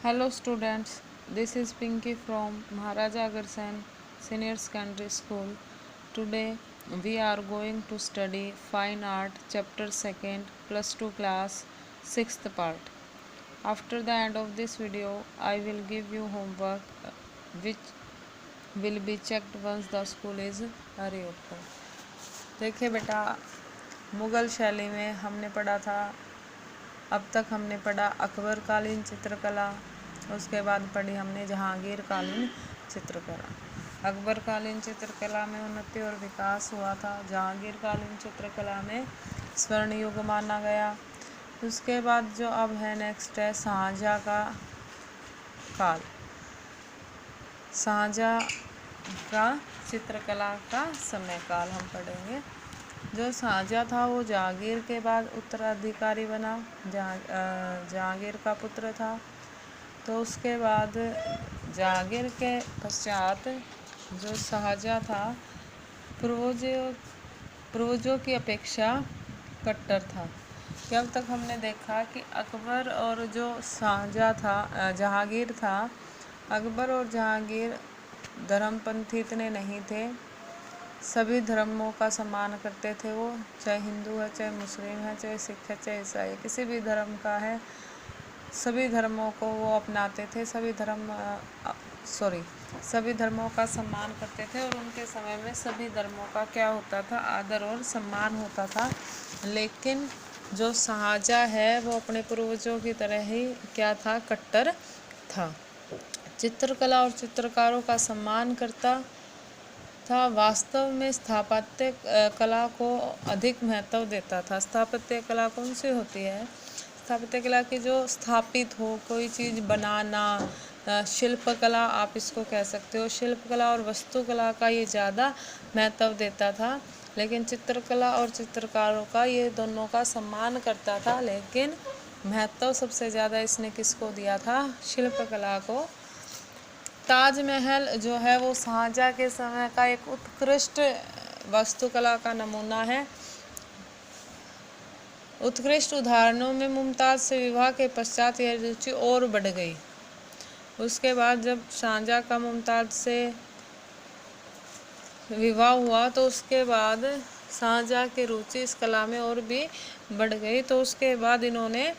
Hello students, this is Pinky from Maharaja Agarsen Senior Secondary School. Today we are going to study Fine Art Chapter 2nd Plus 2 class 6th part. After the end of this video, I will give you homework which will be checked once the school is reopened. देखिए बेटा, मुग़ल शैली में हमने पढ़ा था। अब तक हमने पढ़ा अकबर कालीन चित्रकला, उसके बाद पढ़ी हमने जहांगीर कालीन चित्रकला। अकबर कालीन चित्रकला में उन्नति और विकास हुआ था, जहांगीर कालीन चित्रकला में स्वर्ण युग माना गया। उसके बाद जो अब है नेक्स्ट है शाहजहाँ का काल। शाहजहाँ का चित्रकला का समय काल हम पढ़ेंगे। जो शाहजहाँ था वो जहांगीर के बाद उत्तराधिकारी बना, जहांगीर का पुत्र था। तो उसके बाद जहांगीर के पश्चात जो शाहजहाँ था पूर्वजों की अपेक्षा कट्टर था। जब तक हमने देखा कि अकबर और जो शाहजहाँ था जहांगीर था, अकबर और जहांगीर धर्मपंथी इतने नहीं थे। सभी धर्मों का सम्मान करते थे वो, चाहे हिंदू है, चाहे मुस्लिम है, चाहे सिख है, चाहे ईसाई है, किसी भी धर्म का है, सभी धर्मों को वो अपनाते थे। सभी धर्मों का सम्मान करते थे और उनके समय में सभी धर्मों का क्या होता था, आदर और सम्मान होता था। लेकिन जो शाहजहाँ है वो अपने पूर्वजों की तरह ही क्या था, कट्टर था। चित्रकला और चित्रकारों का सम्मान करता था। वास्तव में स्थापत्य कला को अधिक महत्व देता था। स्थापत्य कला कौन सी होती है? स्थापत्य कला की जो स्थापित हो, कोई चीज़ बनाना, शिल्पकला आप इसको कह सकते हो। शिल्पकला और वास्तुकला का ये ज़्यादा महत्व देता था, लेकिन चित्रकला और चित्रकारों का ये दोनों का सम्मान करता था। लेकिन महत्व सबसे ज़्यादा इसने किसको दिया था? शिल्पकला को। ताजमहल जो है वो शाहजहाँ के समय का एक उत्कृष्ट वास्तुकला का नमूना है। उत्कृष्ट उदाहरणों में मुमताज़ से विवाह के पश्चात यह रुचि और बढ़ गई। उसके बाद जब शाहजहाँ का मुमताज़ से विवाह हुआ तो उसके बाद शाहजहाँ की रुचि इस कला में और भी बढ़ गई। तो उसके बाद इन्होंने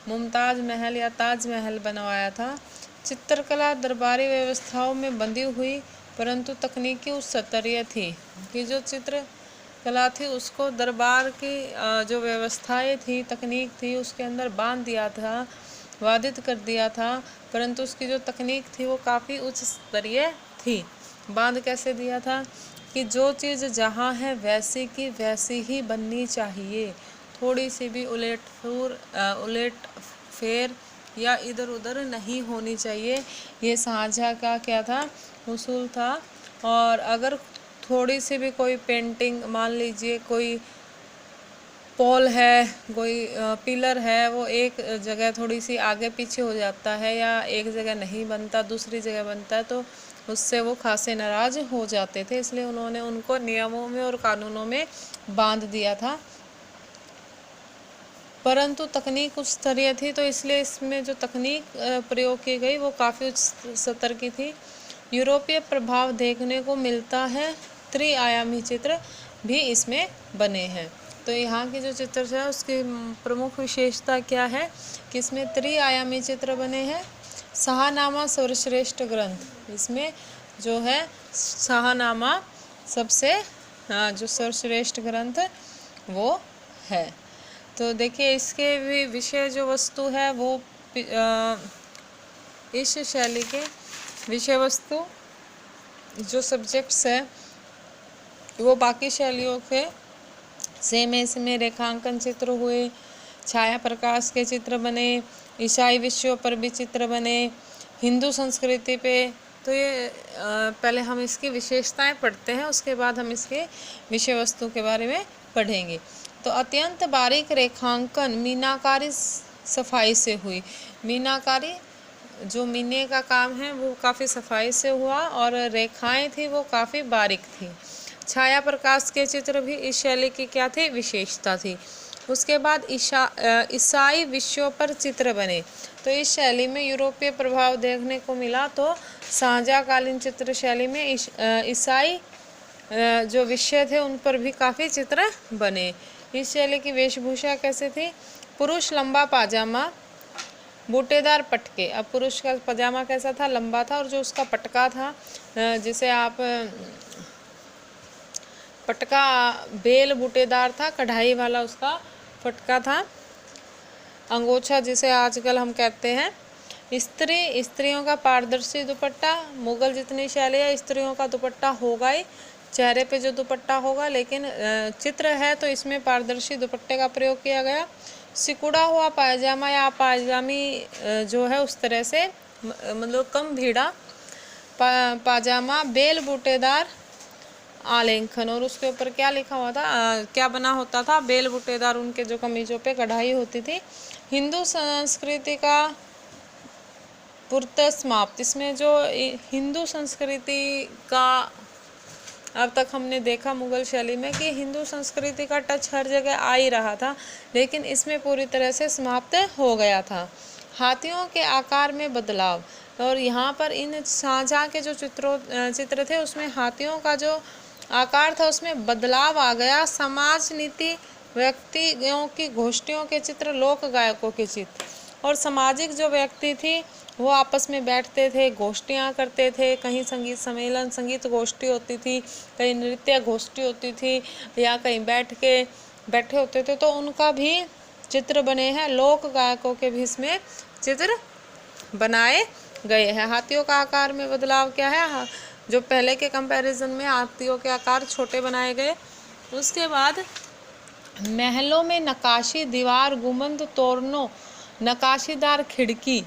मुमताज़ महल या ताजमहल बनवाया था। चित्रकला दरबारी व्यवस्थाओं में बंधी हुई, परंतु तकनीकी उच्च स्तरीय थी कि जो चित्रकला थी उसको दरबार की जो व्यवस्थाएं थी, तकनीक थी, उसके अंदर बांध दिया था, वादित कर दिया था, परंतु उसकी जो तकनीक थी वो काफ़ी उच्च स्तरीय थी। बांध कैसे दिया था कि जो चीज़ जहाँ है वैसी की वैसी ही बननी चाहिए, थोड़ी सी भी उलट फेर या इधर उधर नहीं होनी चाहिए। ये शाहजहाँ का क्या था, उसूल था। और अगर थोड़ी सी भी कोई पेंटिंग, मान लीजिए कोई पोल है, कोई पिलर है, वो एक जगह थोड़ी सी आगे पीछे हो जाता है या एक जगह नहीं बनता, दूसरी जगह बनता है, तो उससे वो खासे नाराज़ हो जाते थे। इसलिए उन्होंने उनको नियमों में और कानूनों में बांध दिया था। परंतु तकनीक उच्च स्तरीय थी, तो इसलिए इसमें जो तकनीक प्रयोग की गई वो काफ़ी उच्च स्तर की थी। यूरोपीय प्रभाव देखने को मिलता है। त्रिआयामी चित्र भी इसमें बने हैं। तो यहाँ की जो चित्र है उसकी प्रमुख विशेषता क्या है कि इसमें त्रिआयामी चित्र बने हैं। शाहनामा सर्वश्रेष्ठ ग्रंथ, इसमें जो है शाहनामा सबसे जो सर्वश्रेष्ठ ग्रंथ वो है। तो देखिए इसके भी विषय जो वस्तु है वो इस शैली के विषय वस्तु जो सब्जेक्ट्स है वो बाकी शैलियों के सेम है। इसमें रेखांकन चित्र हुए, छाया प्रकाश के चित्र बने, ईसाई विषयों पर भी चित्र बने, हिंदू संस्कृति पे। तो ये पहले हम इसकी विशेषताएं पढ़ते हैं, उसके बाद हम इसके विषय वस्तु के बारे में पढ़ेंगे। तो अत्यंत बारीक रेखांकन मीनाकारी सफाई से हुई। मीनाकारी जो मीने का काम है वो काफ़ी सफाई से हुआ और रेखाएं थी वो काफ़ी बारीक थी। छाया प्रकाश के चित्र भी इस शैली की क्या थी, विशेषता थी। उसके बाद ईसाई विषयों पर चित्र बने। तो इस शैली में यूरोपीय प्रभाव देखने को मिला। तो शाहजहाँकालीन चित्र शैली में ईसाई जो विषय थे उन पर भी काफ़ी चित्र बने। इस शैली की वेशभूषा कैसे थी? पुरुष लंबा पाजामा, बूटेदार पटके। अब पुरुष का पजामा कैसा था? लंबा था, और जो उसका पटका था, जिसे आप पटका बेल बूटेदार था, कढ़ाई वाला उसका पटका था। अंगोछा जिसे आजकल हम कहते हैं। स्त्रियों का पारदर्शी दुपट्टा। मुगल जितनी शैली है, स्त्रियों का दुपट्टा होगा ही, चेहरे पे जो दुपट्टा होगा, लेकिन चित्र है तो इसमें पारदर्शी दुपट्टे का प्रयोग किया गया। सिकुड़ा हुआ पायजामा या पायजामी जो है उस तरह से, मतलब कम भीड़ा पाजामा, बेल बूटेदार आलेखन, और उसके ऊपर क्या लिखा हुआ था, क्या बना होता था? बेल बूटेदार उनके जो कमीजों पे कढ़ाई होती थी। हिंदू संस्कृति का पूर्त समाप्त। इसमें जो हिंदू संस्कृति का अब तक हमने देखा मुगल शैली में कि हिंदू संस्कृति का टच हर जगह आ ही रहा था, लेकिन इसमें पूरी तरह से समाप्त हो गया था। हाथियों के आकार में बदलाव, और यहाँ पर इन शाहजहाँ के जो चित्र थे उसमें हाथियों का जो आकार था उसमें बदलाव आ गया। समाज नीति, व्यक्तियों की गोष्ठियों के चित्र, लोक गायकों के चित्र, और सामाजिक जो व्यक्ति थी वो आपस में बैठते थे, गोष्ठियाँ करते थे। कहीं संगीत सम्मेलन, संगीत गोष्ठी होती थी, कहीं नृत्य गोष्ठी होती थी, या कहीं बैठे होते थे, तो उनका भी चित्र बने हैं। लोक गायकों के भी इसमें चित्र बनाए गए हैं। हाथियों का आकार में बदलाव क्या है? जो पहले के कंपैरिजन में हाथियों के आकार छोटे बनाए गए। उसके बाद महलों में नक्काशी, दीवार, गुंबद, तोरणों, नक्काशीदार खिड़की,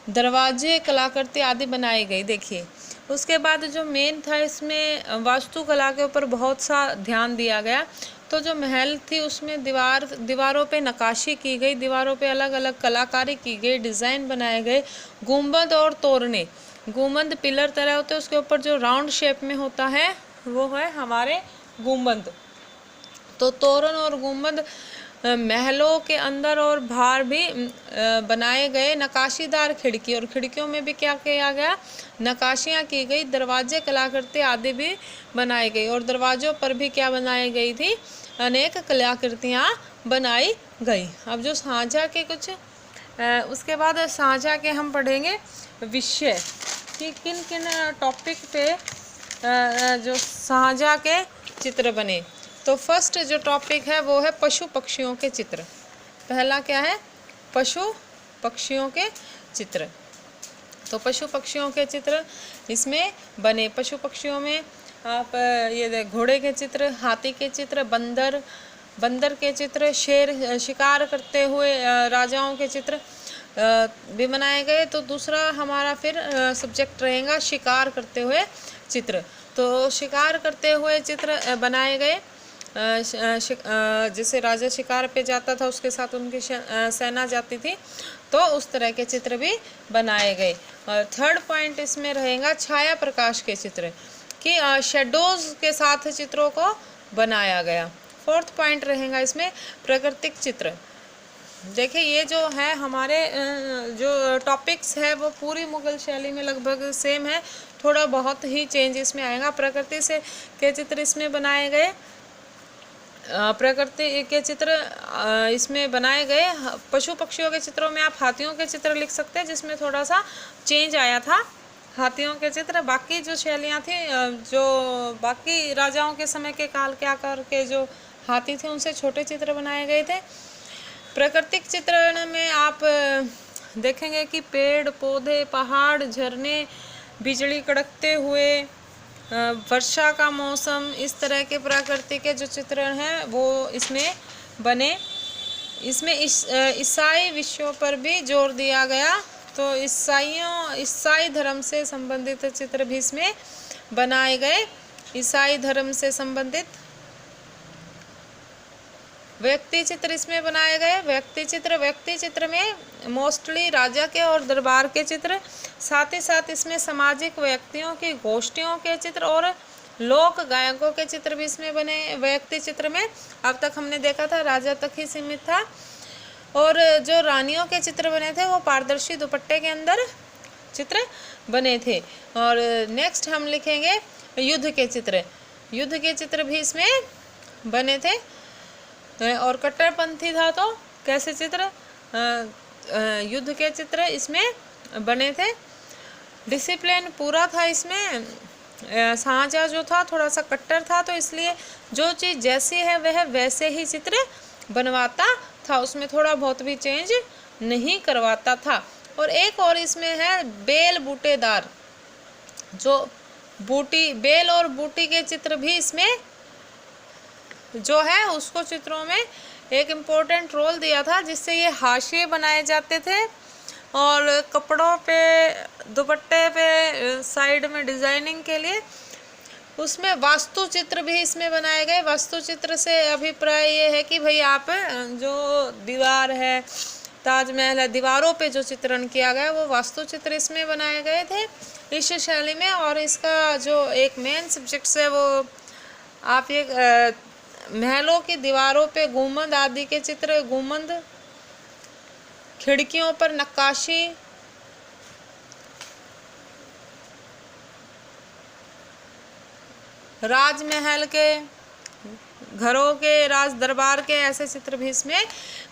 दरवाजे, कलाकृति आदि बनाई गई। देखिए, उसके बाद जो मेन था इसमें वास्तुकला के ऊपर बहुत सा ध्यान दिया गया। तो जो महल थी उसमें दीवारों पे नक्काशी की गई, दीवारों पे अलग अलग कलाकारी की गई, डिज़ाइन बनाए गए। गुंबद और तोरने, गुंबद पिलर तरह होते हैं, उसके ऊपर जो राउंड शेप में होता है वो है हमारे गुंबद। तो तोरण और गुंबद महलों के अंदर और बाहर भी बनाए गए। नक्काशीदार खिड़की, और खिड़कियों में भी क्या किया गया? नक्काशियाँ की गई। दरवाजे, कलाकृति आदि भी बनाई गई, और दरवाजों पर भी क्या बनाई गई थी? अनेक कलाकृतियाँ बनाई गई। अब जो शाहजहाँ के कुछ उसके बाद शाहजहाँ के हम पढ़ेंगे विषय कि किन किन टॉपिक पे जो शाहजहाँ के चित्र बने। तो फर्स्ट जो टॉपिक है वो है पशु पक्षियों के चित्र। पहला क्या है? पशु पक्षियों के चित्र। तो पशु पक्षियों के चित्र इसमें बने। पशु पक्षियों में आप ये घोड़े के चित्र, हाथी के चित्र, बंदर के चित्र, शेर शिकार करते हुए राजाओं के चित्र भी बनाए गए। तो दूसरा हमारा फिर सब्जेक्ट रहेगा शिकार करते हुए चित्र। तो शिकार करते हुए चित्र बनाए गए। जैसे राजा शिकार पे जाता था, उसके साथ उनकी सेना जाती थी, तो उस तरह के चित्र भी बनाए गए। और थर्ड पॉइंट इसमें रहेगा छाया प्रकाश के चित्र, कि शेडोज के साथ चित्रों को बनाया गया। फोर्थ पॉइंट रहेगा इसमें प्राकृतिक चित्र। देखिए, ये जो है हमारे जो टॉपिक्स है वो पूरी मुगल शैली में लगभग सेम है, थोड़ा बहुत ही चेंज इसमें आएगा। प्रकृति से के चित्र इसमें बनाए गए, प्रकृति के चित्र इसमें बनाए गए। पशु पक्षियों के चित्रों में आप हाथियों के चित्र लिख सकते हैं, जिसमें थोड़ा सा चेंज आया था हाथियों के चित्र। बाकी जो शैलियाँ थी, जो बाकी राजाओं के समय के काल के आकार के जो हाथी थे उनसे छोटे चित्र बनाए गए थे। प्राकृतिक चित्रण में आप देखेंगे कि पेड़ पौधे, पहाड़, झरने, बिजली कड़कते हुए, वर्षा का मौसम, इस तरह के प्रकृति के जो चित्रण हैं वो इसमें बने। इसमें ईसाई विषयों पर भी जोर दिया गया। तो ईसाई धर्म से संबंधित चित्र भी इसमें बनाए गए। ईसाई धर्म से संबंधित व्यक्ति चित्र इसमें बनाए गए। व्यक्ति चित्र में मोस्टली राजा के और दरबार के चित्र, साथ ही साथ इसमें सामाजिक व्यक्तियों की गोष्ठियों के चित्र और लोक गायकों के चित्र भी इसमें बने। व्यक्ति चित्र में अब तक हमने देखा था राजा तक ही सीमित था, और जो रानियों के चित्र बने थे वो पारदर्शी दुपट्टे के अंदर चित्र बने थे। और नेक्स्ट हम लिखेंगे युद्ध के चित्र। युद्ध के चित्र भी इसमें बने थे। और कट्टरपंथी था तो कैसे चित्र, युद्ध के चित्र इसमें बने थे। डिसिप्लिन पूरा था इसमें। शाहजहाँ जो था थोड़ा सा कट्टर था, तो इसलिए जो चीज़ जैसी है वह वैसे ही चित्र बनवाता था, उसमें थोड़ा बहुत भी चेंज नहीं करवाता था। और एक और इसमें है बेल बूटेदार, जो बूटी, बेल और बूटी के चित्र भी इसमें जो है उसको चित्रों में एक इम्पोर्टेंट रोल दिया था, जिससे ये हाशिए बनाए जाते थे और कपड़ों पे, दुपट्टे पे साइड में डिज़ाइनिंग के लिए उसमें वास्तु चित्र भी इसमें बनाए गए। वास्तु चित्र से अभिप्राय ये है कि भाई आप जो दीवार है, ताजमहल है, दीवारों पे जो चित्रण किया गया वो वास्तु चित्र इसमें बनाए गए थे इस शैली में। और इसका जो एक मेन सब्जेक्ट्स है वो आप ये महलों की दीवारों पे गुंबद आदि के चित्र, गुंबद, खिड़कियों पर नक्काशी, राजमहल के, घरों के, राज दरबार के ऐसे चित्र भी इसमें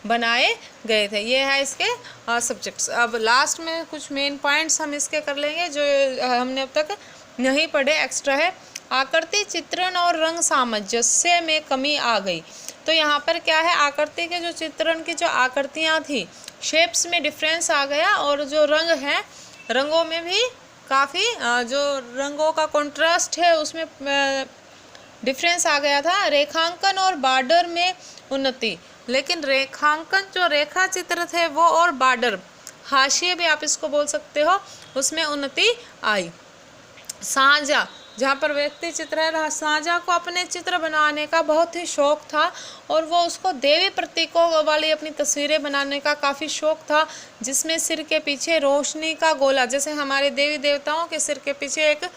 बनाए गए थे। ये है इसके सब्जेक्ट्स। अब लास्ट में कुछ मेन पॉइंट्स हम इसके कर लेंगे जो हमने अब तक नहीं पढ़े, एक्स्ट्रा है। आकृति चित्रण और रंग सामंजस्य में कमी आ गई। तो यहाँ पर क्या है, आकृति के जो चित्रण की जो आकृतियाँ थी, शेप्स में डिफरेंस आ गया, और जो रंग है, रंगों में भी काफ़ी जो रंगों का कॉन्ट्रास्ट है उसमें डिफरेंस आ गया था। रेखांकन और बॉर्डर में उन्नति, लेकिन रेखांकन जो रेखा चित्र थे वो और बॉर्डर, हाशिए भी आप इसको बोल सकते हो, उसमें उन्नति आई। शाहजहाँ, जहाँ पर व्यक्ति चित्र है, शाहजहाँ को अपने चित्र बनाने का बहुत ही शौक था और वो उसको देवी प्रतीकों वाली अपनी तस्वीरें बनाने का काफ़ी शौक था, जिसमें सिर के पीछे रोशनी का गोला, जैसे हमारे देवी देवताओं के सिर के पीछे एक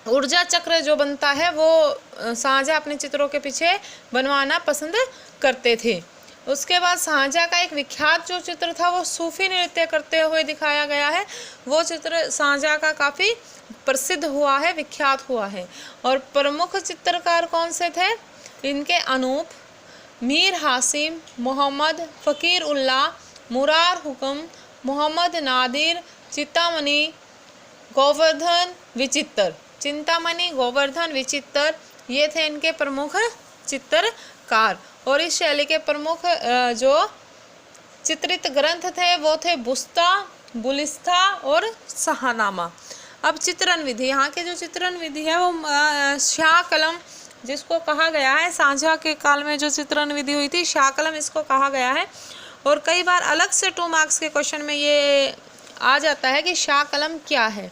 ऊर्जा चक्र जो बनता है, वो शाहजहाँ अपने चित्रों के पीछे बनवाना पसंद करते थे। उसके बाद शाहजहाँ का एक विख्यात जो चित्र था वो सूफी नृत्य करते हुए दिखाया गया है। वो चित्र शाहजहाँ का काफ़ी प्रसिद्ध हुआ है, विख्यात हुआ है। और प्रमुख चित्रकार कौन से थे इनके? अनूप, मीर हासिम, मोहम्मद फ़कीर उल्लाह, मुरार हुक्म, मोहम्मद नादिर, चिंतामणि, गोवर्धन विचित्र। चिंतामणि, गोवर्धन विचित्र, ये थे इनके प्रमुख चित्रकार। और इस शैली के प्रमुख जो चित्रित ग्रंथ थे वो थे बुस्ता, बुलिस्ता और शाहनामा। अब चित्रण विधि, यहाँ के जो चित्रण विधि है वो शाह कलम जिसको कहा गया है, शाहजहाँ के काल में जो चित्रण विधि हुई थी शाह कलम इसको कहा गया है। और कई बार अलग से 2 मार्क्स के क्वेश्चन में ये आ जाता है कि शाह कलम क्या है।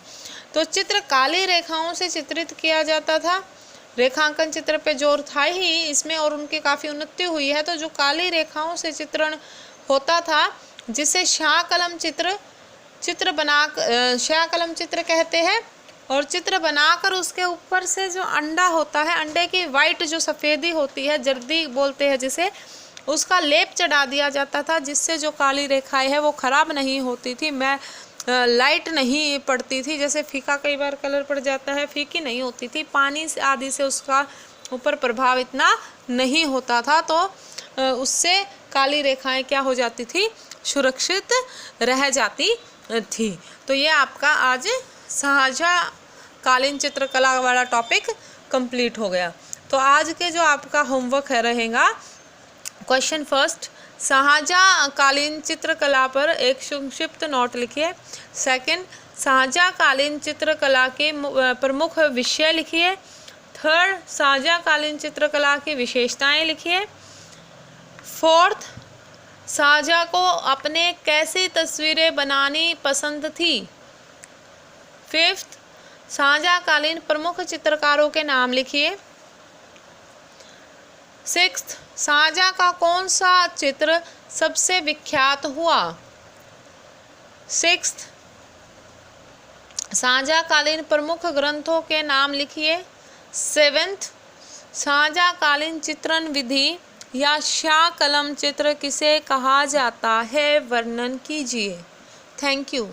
तो चित्र काली रेखाओं से चित्रित किया जाता था। रेखांकन चित्र पे जोर था ही इसमें और उनकी काफ़ी उन्नति हुई है। तो जो काली रेखाओं से चित्रण होता था जिसे शाह कलम चित्र बना शाह कलम चित्र कहते हैं। और चित्र बनाकर उसके ऊपर से जो अंडा होता है, अंडे की वाइट जो सफ़ेदी होती है, जर्दी बोलते हैं जिसे, उसका लेप चढ़ा दिया जाता था, जिससे जो काली रेखाएं है वो ख़राब नहीं होती थी, लाइट नहीं पड़ती थी। जैसे फीका कई बार कलर पड़ जाता है, फीकी नहीं होती थी, पानी आदि से उसका ऊपर प्रभाव इतना नहीं होता था। तो उससे काली रेखाएं क्या हो जाती थी, सुरक्षित रह जाती थी। तो ये आपका आज शाहजहाँ कालीन चित्रकला वाला टॉपिक कंप्लीट हो गया। तो आज के जो आपका होमवर्क रहेगा, क्वेश्चन फर्स्ट, शाहजहाँ कालीन चित्रकला पर एक संक्षिप्त नोट लिखिए। सेकंड, शाहजहाँ कालीन चित्रकला के प्रमुख विषय लिखिए। थर्ड, शाहजहाँ कालीन चित्रकला की विशेषताएं लिखिए। फोर्थ, शाहजहाँ को अपने कैसी तस्वीरें बनानी पसंद थी। फिफ्थ, शाहजहाँ कालीन प्रमुख चित्रकारों के नाम लिखिए। सिक्स्थ, शाहजहाँ का कौन सा चित्र सबसे विख्यात हुआ। सिक्स्थ, शाहजहाँ कालीन प्रमुख ग्रंथों के नाम लिखिए। सेवेंथ, शाहजहाँ कालीन चित्रण विधि या शाह कलम चित्र किसे कहा जाता है, वर्णन कीजिए। Thank you.